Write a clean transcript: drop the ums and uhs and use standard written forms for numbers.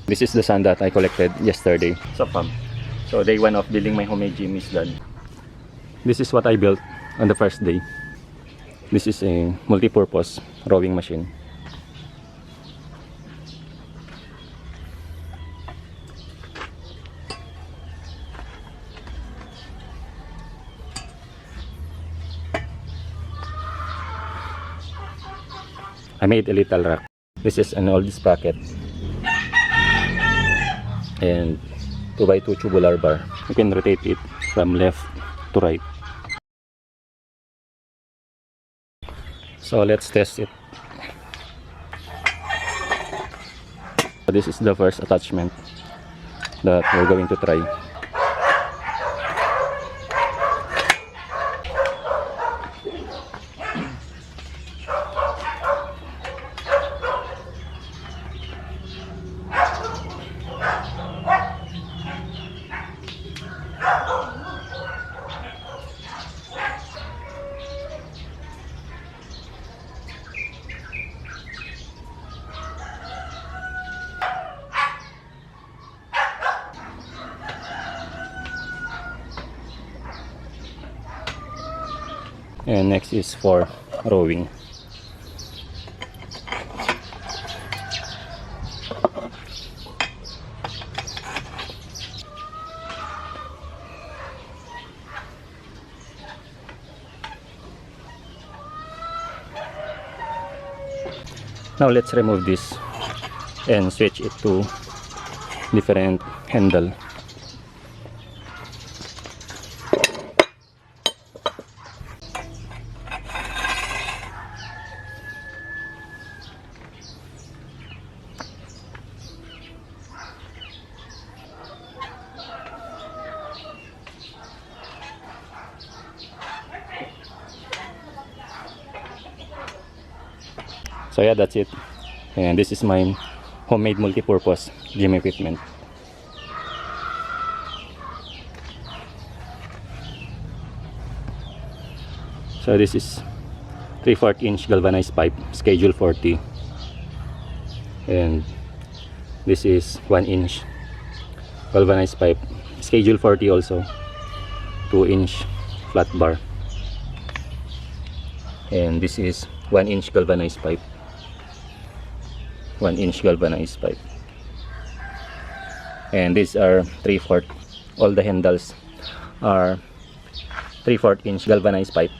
This is the sand that I collected yesterday sa farm. So day 1 of building my homemade gym is done. This is what I built on the first day. This is a multi-purpose rowing machine. I made a little rack. This is an old sprocket and 2x2 tubular bar. You can rotate it from left to right. So let's test it. This is the first attachment that we're going to try. And next is for rowing. Now let's remove this and switch it to different handle. So yeah, that's it. And this is my homemade multi-purpose gym equipment. So this is 3/4 inch galvanized pipe, schedule 40. And this is 1 inch galvanized pipe, schedule 40 also, 2 inch flat bar. And this is 1 inch galvanized pipe, 1 inch galvanized pipe. And these are 3/4, all the handles are 3/4 inch galvanized pipe.